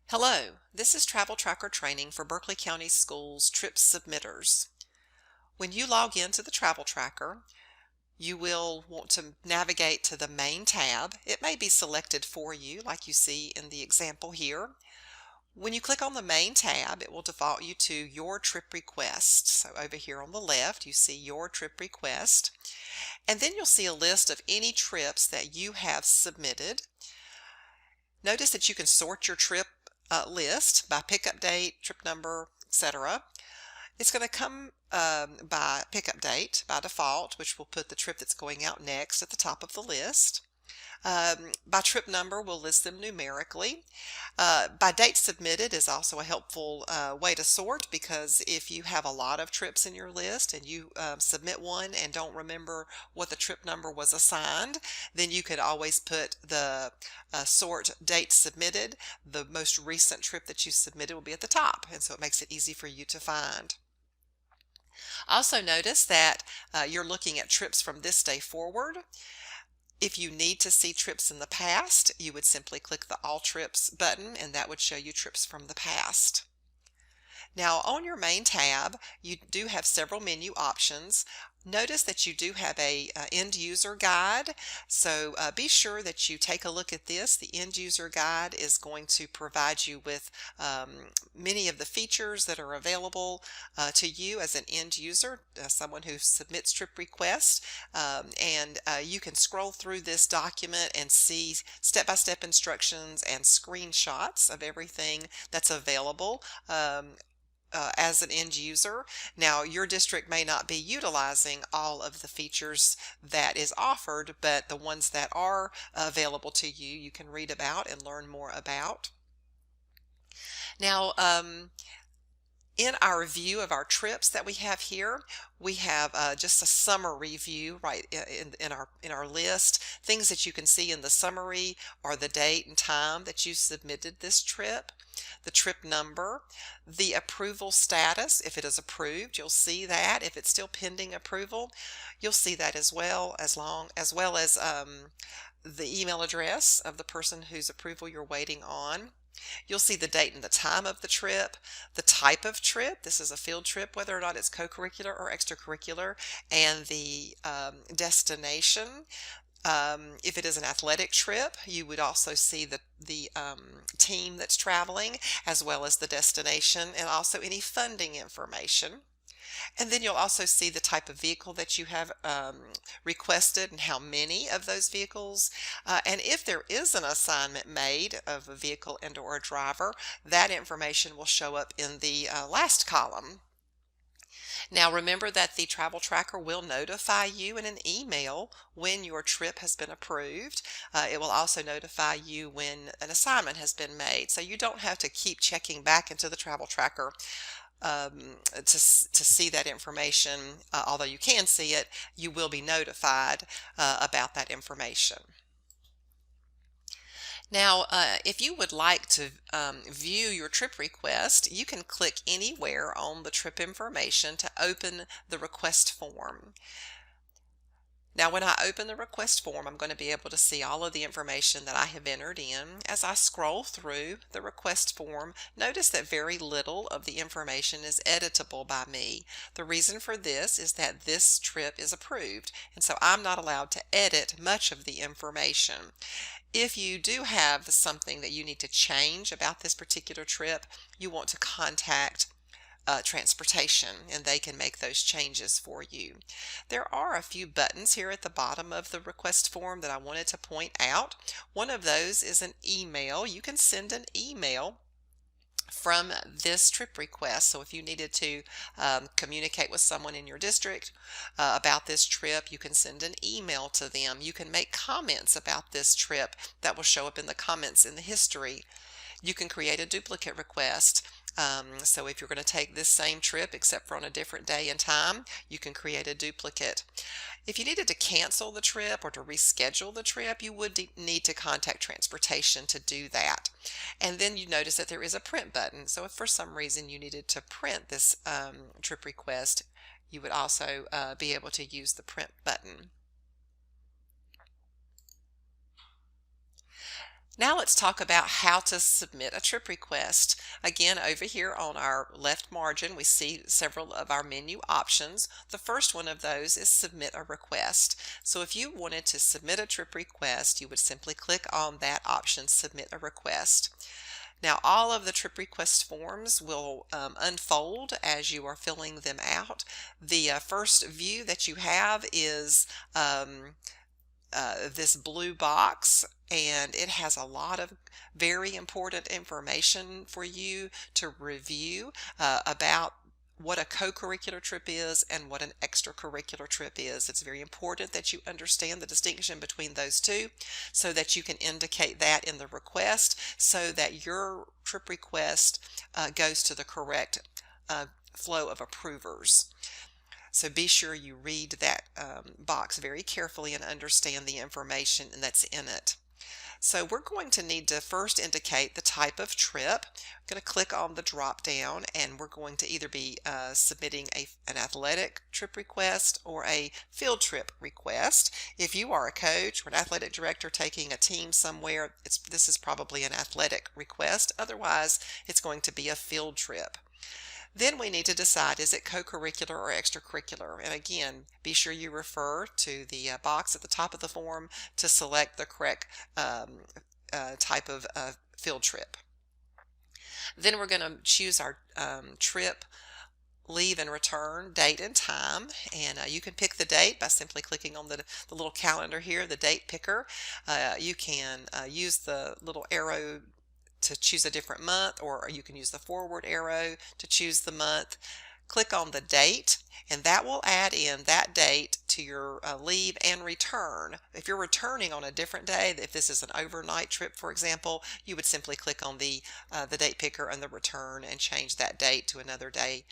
Hello, this is Travel Tracker training for Berkeley County Schools trip submitters. When you log into the Travel Tracker, you will want to navigate to the main tab. It may be selected for you, like you see in the example here. When you click on the main tab, it will default you to your trip request. So over here on the left, you see your trip request. And then you'll see a list of any trips that you have submitted. Notice that you can sort your trip list by pickup date, trip number, etc. It's going to come by pickup date by default, which will put the trip that's going out next at the top of the list. By trip number, we'll list them numerically. By date submitted is also a helpful way to sort, because if you have a lot of trips in your list and you submit one and don't remember what the trip number was assigned, then you could always put the sort date submitted. The most recent trip that you submitted will be at the top, and so it makes it easy for you to find. Also notice that you're looking at trips from this day forward. If you need to see trips in the past, you would simply click the All Trips button, and that would show you trips from the past. Now, on your main tab, you do have several menu options. Notice that you do have a end user guide, so be sure that you take a look at this. The end user guide is going to provide you with many of the features that are available to you as an end user, someone who submits trip requests, and you can scroll through this document and see step-by-step instructions and screenshots of everything that's available as an end user. Now, your district may not be utilizing all of the features that is offered, but the ones that are available to you, you can read about and learn more about. Now, in our view of our trips that we have here, we have just a summary view right in our list. Things that you can see in the summary are the date and time that you submitted this trip, the trip number, the approval status. If it is approved, you'll see that. If it's still pending approval, you'll see that as well as the email address of the person whose approval you're waiting on. You'll see the date and the time of the trip, the type of trip. This is a field trip, whether or not it's co-curricular or extracurricular, and the destination. If it is an athletic trip, you would also see the team that's traveling, as well as the destination, and also any funding information. And then you'll also see the type of vehicle that you have requested and how many of those vehicles. And if there is an assignment made of a vehicle and or a driver, that information will show up in the last column. Now remember that the travel tracker will notify you in an email when your trip has been approved. It will also notify you when an assignment has been made, so you don't have to keep checking back into the travel tracker to see that information. Although you can see it, you will be notified about that information. Now, if you would like to view your trip request, you can click anywhere on the trip information to open the request form. Now, when I open the request form, I'm going to be able to see all of the information that I have entered in. As I scroll through the request form, notice that very little of the information is editable by me. The reason for this is that this trip is approved, and so I'm not allowed to edit much of the information. If you do have something that you need to change about this particular trip, you want to contact transportation, and they can make those changes for you. There are a few buttons here at the bottom of the request form that I wanted to point out. One of those is an email. You can send an email from this trip request. So if you needed to communicate with someone in your district about this trip, you can send an email to them. You can make comments about this trip that will show up in the comments in the history. You can create a duplicate request. So if you're going to take this same trip except for on a different day and time, you can create a duplicate. If you needed to cancel the trip or to reschedule the trip, you would need to contact transportation to do that. And then you notice that there is a print button. So if for some reason you needed to print this trip request, you would also be able to use the print button. Now let's talk about how to submit a trip request. Again, over here on our left margin, we see several of our menu options. The first one of those is submit a request. So if you wanted to submit a trip request, you would simply click on that option, submit a request. Now, all of the trip request forms will unfold as you are filling them out. The first view that you have is this blue box, and it has a lot of very important information for you to review about what a co-curricular trip is and what an extracurricular trip is. It's very important that you understand the distinction between those two so that you can indicate that in the request so that your trip request goes to the correct flow of approvers. So be sure you read that box very carefully and understand the information that's in it. So we're going to need to first indicate the type of trip. I'm going to click on the drop down, and we're going to either be submitting an athletic trip request or a field trip request. If you are a coach or an athletic director taking a team somewhere, this is probably an athletic request. Otherwise, it's going to be a field trip. Then we need to decide, is it co-curricular or extracurricular? And again, be sure you refer to the box at the top of the form to select the correct type of field trip. Then we're going to choose our trip, leave and return, date and time, and you can pick the date by simply clicking on the little calendar here, the date picker. You can use the little arrow to choose a different month, or you can use the forward arrow to choose the month. Click on the date, and that will add in that date to your leave and return. If you're returning on a different day, if this is an overnight trip, for example, you would simply click on the date picker and the return and change that date to another day.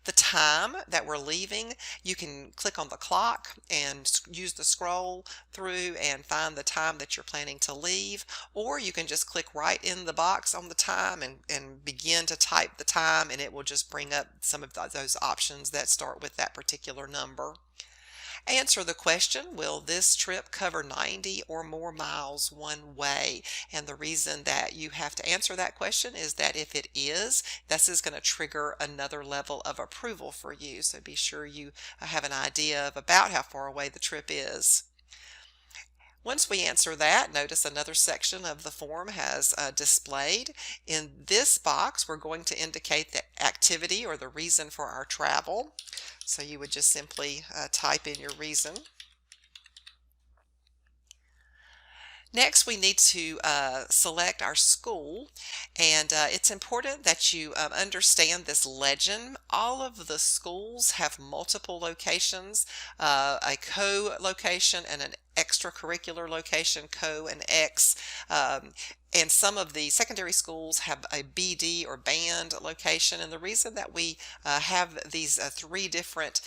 The time that we're leaving, you can click on the clock and use the scroll through and find the time that you're planning to leave, or you can just click right in the box on the time and begin to type the time, and it will just bring up some of those options that start with that particular number. Answer the question, will this trip cover 90 or more miles one way? And the reason that you have to answer that question is that if it is, this is going to trigger another level of approval for you. So be sure you have an idea of about how far away the trip is. Once we answer that, notice another section of the form has displayed. In this box, we're going to indicate the activity or the reason for our travel. So you would just simply type in your reason. Next, we need to select our school, and it's important that you understand this legend. All of the schools have multiple locations, a co-location and an extracurricular location, co and ex. And some of the secondary schools have a BD or band location. And the reason that we have these three different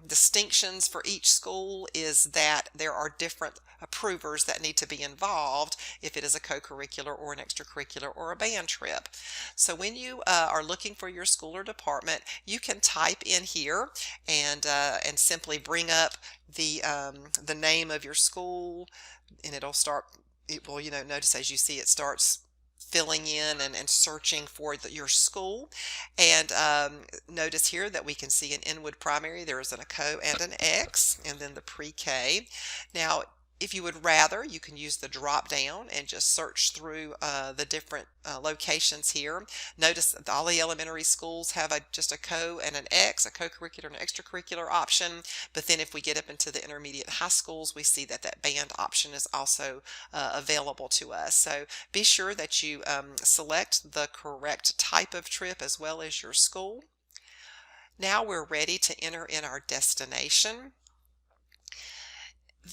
distinctions for each school is that there are different approvers that need to be involved if it is a co-curricular or an extracurricular or a band trip. So when you are looking for your school or department, you can type in here and simply bring up the name of your school, and it'll start. It will, notice as you see it starts filling in and searching for your school. And notice here that we can see an Inwood Primary. There is a co and an X, and then the pre-K. Now, if you would rather, you can use the drop down and just search through the different locations here. Notice that all the elementary schools have just a co and an X, a co-curricular and extracurricular option. But then if we get up into the intermediate high schools, we see that that band option is also available to us. So be sure that you select the correct type of trip as well as your school. Now we're ready to enter in our destination.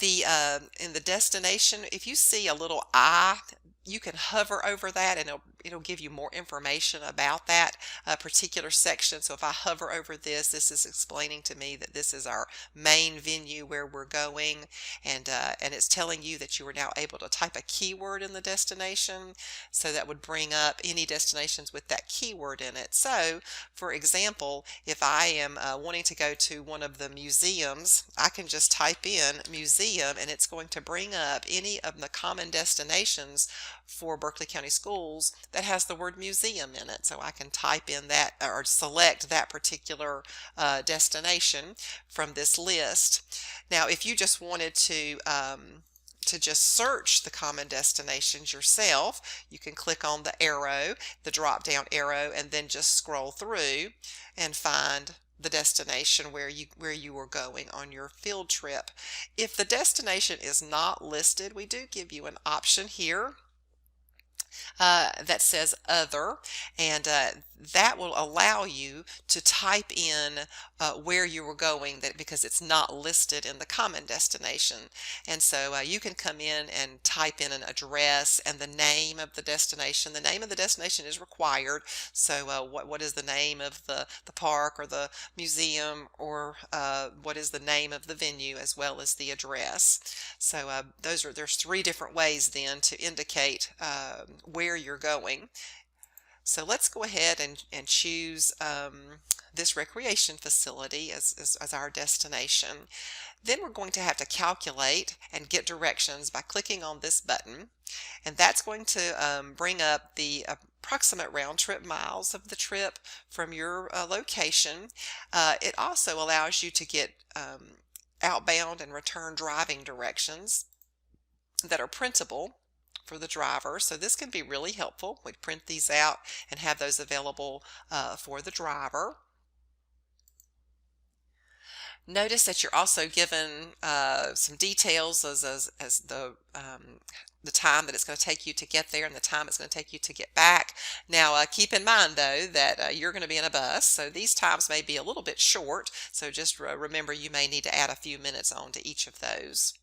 In the destination, if you see a little I, you can hover over that and it'll give you more information about that particular section. So if I hover over this, this is explaining to me that this is our main venue where we're going, and it's telling you that you are now able to type a keyword in the destination. So that would bring up any destinations with that keyword in it. So for example, if I am wanting to go to one of the museums, I can just type in museum, and it's going to bring up any of the common destinations for Berkeley County Schools that has the word museum in it. So I can type in that or select that particular destination from this list. Now, if you just wanted to just search the common destinations yourself, you can click on the arrow, the drop down arrow, and then just scroll through and find the destination where you were going on your field trip. If the destination is not listed, we do give you an option here that says other, and that will allow you to type in where you were going, because it's not listed in the common destination. And so you can come in and type in an address and the name of the destination. The name of the destination is required. So what is the name of the park or the museum, or what is the name of the venue, as well as the address. So there's three different ways then to indicate where you're going. So let's go ahead and choose this recreation facility as our destination. Then we're going to have to calculate and get directions by clicking on this button, and that's going to bring up the approximate round trip miles of the trip from your location. It also allows you to get outbound and return driving directions that are printable for the driver. So this can be really helpful. We print these out and have those available for the driver. Notice that you're also given some details as the time that it's going to take you to get there and the time it's going to take you to get back. Now keep in mind though that you're going to be in a bus, so these times may be a little bit short, so just remember you may need to add a few minutes on to each of those.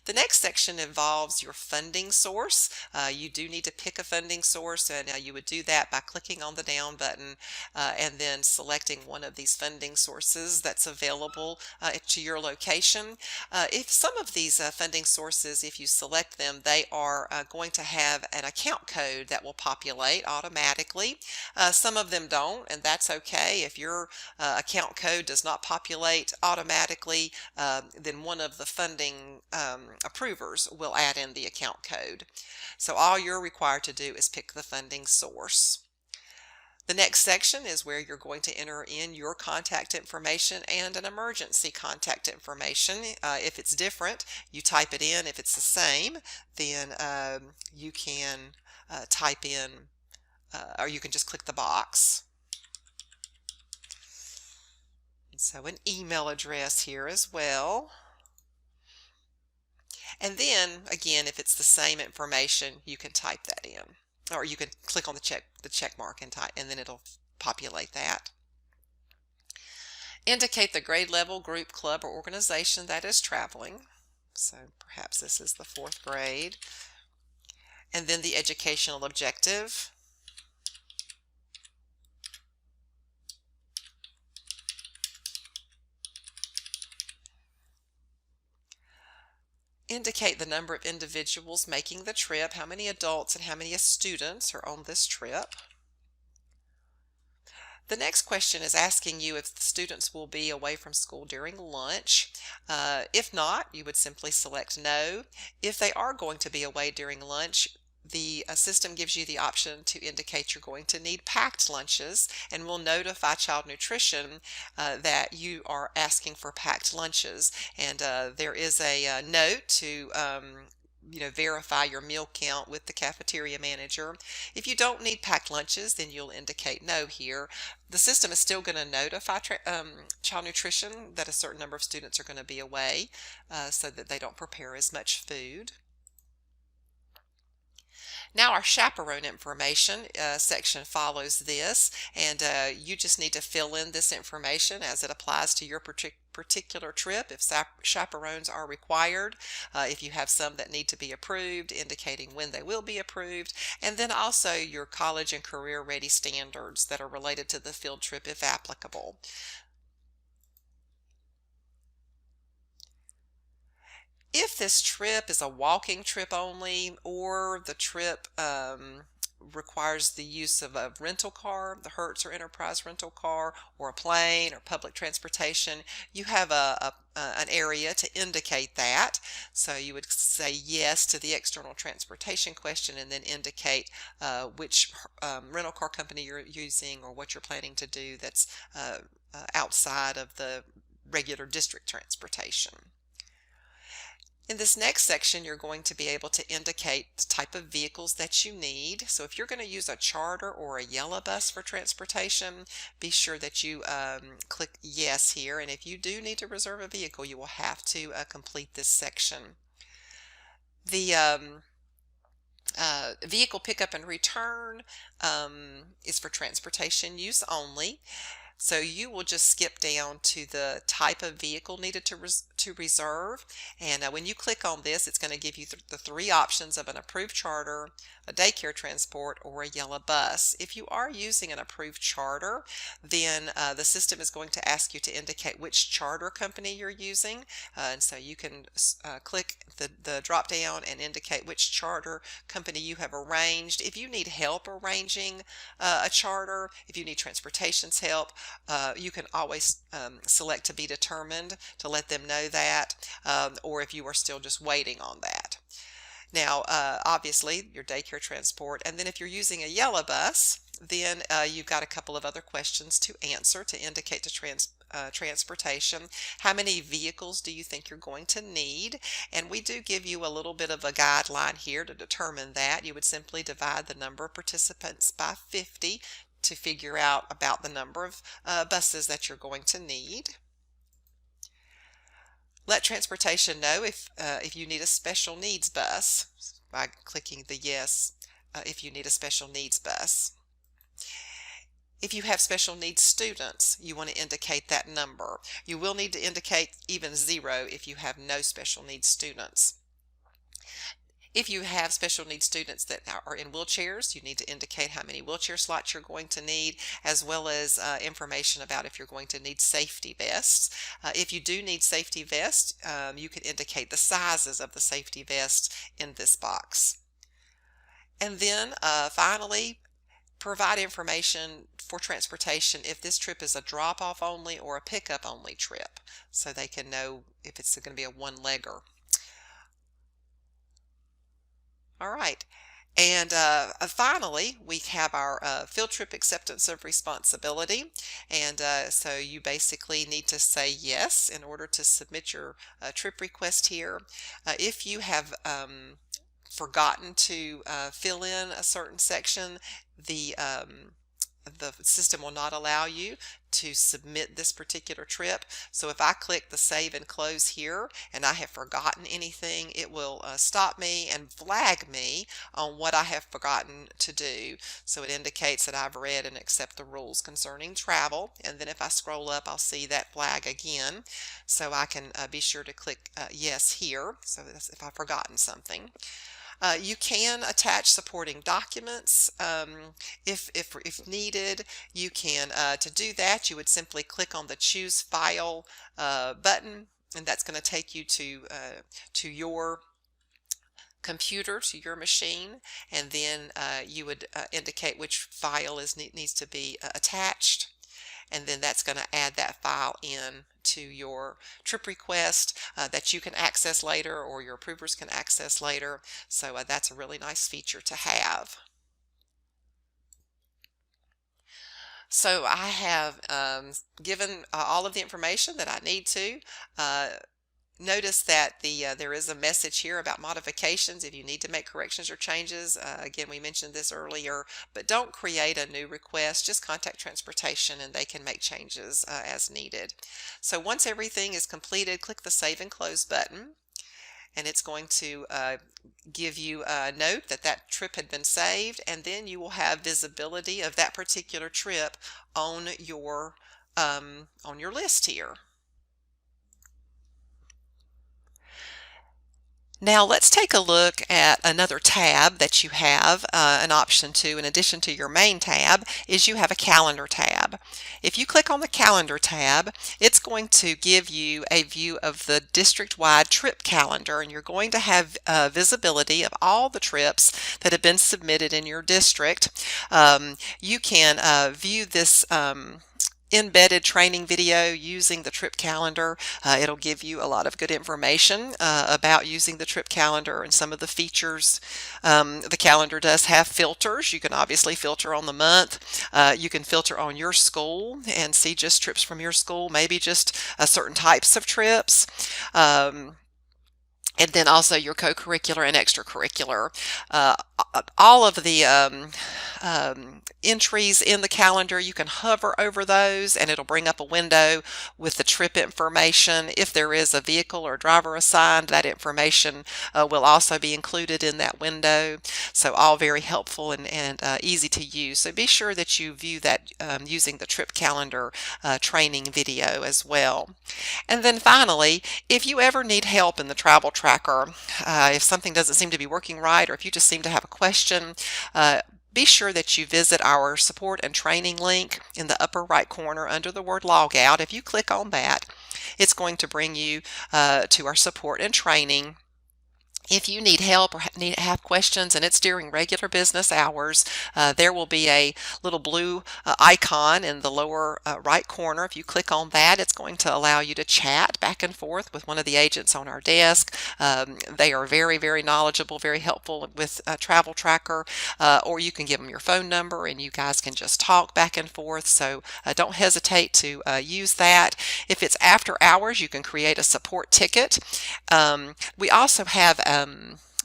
The next section involves your funding source. You do need to pick a funding source, and you would do that by clicking on the down button and then selecting one of these funding sources that's available to your location. If some of these funding sources, if you select them, they are going to have an account code that will populate automatically. Some of them don't, and that's okay. If your account code does not populate automatically, then one of the funding approvers will add in the account code. So all you're required to do is pick the funding source. The next section is where you're going to enter in your contact information and an emergency contact information. If it's different, you type it in. If it's the same, then you can type in, or you can just click the box. And so an email address here as well. And then again, if it's the same information, you can type that in, or you can click on the check mark and type, and then it'll populate that. Indicate the grade level, group, club, or organization that is traveling. So perhaps this is the 4th grade. And then the educational objective. Indicate the number of individuals making the trip, how many adults and how many students are on this trip. The next question is asking you if the students will be away from school during lunch. If not, you would simply select no. If they are going to be away during lunch, the system gives you the option to indicate you're going to need packed lunches, and will notify Child Nutrition that you are asking for packed lunches. And there is a note to verify your meal count with the cafeteria manager. If you don't need packed lunches, then you'll indicate no here. The system is still going to notify Child Nutrition that a certain number of students are going to be away so that they don't prepare as much food. Now our chaperone information section follows this, and you just need to fill in this information as it applies to your particular trip. If chaperones are required, if you have some that need to be approved, indicating when they will be approved, and then also your college and career ready standards that are related to the field trip if applicable. If this trip is a walking trip only, or the trip requires the use of a rental car, the Hertz or Enterprise rental car, or a plane or public transportation, you have a an area to indicate that. So you would say yes to the external transportation question and then indicate which rental car company you're using or what you're planning to do that's outside of the regular district transportation. In this next section, you're going to be able to indicate the type of vehicles that you need. So if you're going to use a charter or a yellow bus for transportation, be sure that you click yes here. And if you do need to reserve a vehicle, you will have to complete this section. The vehicle pickup and return is for transportation use only. So you will just skip down to the type of vehicle needed to reserve, and when you click on this, it's going to give you the three options of an approved charter, a daycare transport, or a yellow bus. If you are using an approved charter, then the system is going to ask you to indicate which charter company you're using, and so you can click the drop down and indicate which charter company you have arranged. If you need help arranging a charter, if you need transportation's help, you can always select to be determined to let them know that, or if you are still just waiting on that. Now, obviously, your daycare transport, and then if you're using a yellow bus, then you've got a couple of other questions to answer to indicate to transportation. How many vehicles do you think you're going to need? And we do give you a little bit of a guideline here to determine that. You would simply divide the number of participants by 50 to figure out about the number of buses that you're going to need. Let transportation know if you need a special needs bus by clicking the yes if you need a special needs bus. If you have special needs students, you want to indicate that number. You will need to indicate even 0 if you have no special needs students. If you have special needs students that are in wheelchairs, you need to indicate how many wheelchair slots you're going to need, as well as information about if you're going to need safety vests. If you do need safety vests, you can indicate the sizes of the safety vests in this box. And then finally, provide information for transportation if this trip is a drop-off only or a pickup only trip, so they can know if it's going to be a one-legger. All right, and finally, we have our field trip acceptance of responsibility, and so you basically need to say yes in order to submit your trip request here. If you have forgotten to fill in a certain section, the system will not allow you to submit this particular trip. So if I click the save and close here and I have forgotten anything, it will stop me and flag me on what I have forgotten to do. So it indicates that I've read and accept the rules concerning travel, and then if I scroll up, I'll see that flag again. So I can be sure to click yes here, so that's if I've forgotten something. You can attach supporting documents if needed. You can, to do that, you would simply click on the Choose File button, and that's going to take you to your computer, to your machine, and then you would indicate which file needs to be attached. And then that's going to add that file in to your trip request that you can access later, or your approvers can access later. So that's a really nice feature to have. So I have given all of the information that I need to. Notice that there is a message here about modifications if you need to make corrections or changes. Again, we mentioned this earlier, but don't create a new request. Just contact transportation and they can make changes as needed. So once everything is completed, click the Save and Close button, and it's going to give you a note that that trip had been saved, and then you will have visibility of that particular trip on your list here. Now let's take a look at another tab that you have an option to, in addition to your main tab, is you have a calendar tab. If you click on the calendar tab, it's going to give you a view of the district-wide trip calendar, and you're going to have visibility of all the trips that have been submitted in your district. You can view this embedded training video using the trip calendar. It'll give you a lot of good information about using the trip calendar and some of the features. The calendar does have filters. You can obviously filter on the month. You can filter on your school and see just trips from your school, maybe just certain types of trips. And then also your co-curricular and extracurricular. All of the entries in the calendar, you can hover over those and it'll bring up a window with the trip information. If there is a vehicle or driver assigned, that information will also be included in that window. So all very helpful and easy to use. So be sure that you view that using the trip calendar training video as well. And then finally, if you ever need help in the travel tracker, if something doesn't seem to be working right, or if you just seem to have a question, be sure that you visit our support and training link in the upper right corner under the word logout. If you click on that, it's going to bring you to our support and training. If you need help or have questions and it's during regular business hours, there will be a little blue icon in the lower right corner. If you click on that, it's going to allow you to chat back and forth with one of the agents on our desk. They are very, very knowledgeable, very helpful with Travel Tracker, or you can give them your phone number and you guys can just talk back and forth. So don't hesitate to use that. If it's after hours, you can create a support ticket. We also have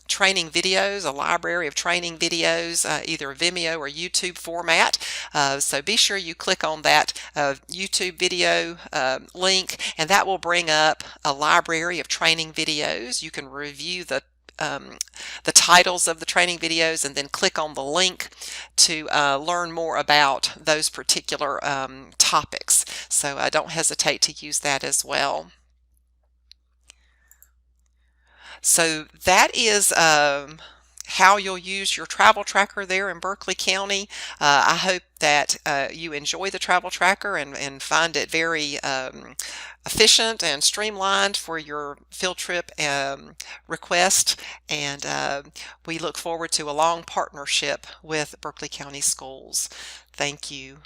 training videos, a library of training videos, either Vimeo or YouTube format. So be sure you click on that YouTube video link, and that will bring up a library of training videos. You can review the titles of the training videos and then click on the link to learn more about those particular topics. So don't hesitate to use that as well. So that is how you'll use your travel tracker there in Berkeley County. I hope that you enjoy the travel tracker and find it very efficient and streamlined for your field trip request. And we look forward to a long partnership with Berkeley County Schools. Thank you.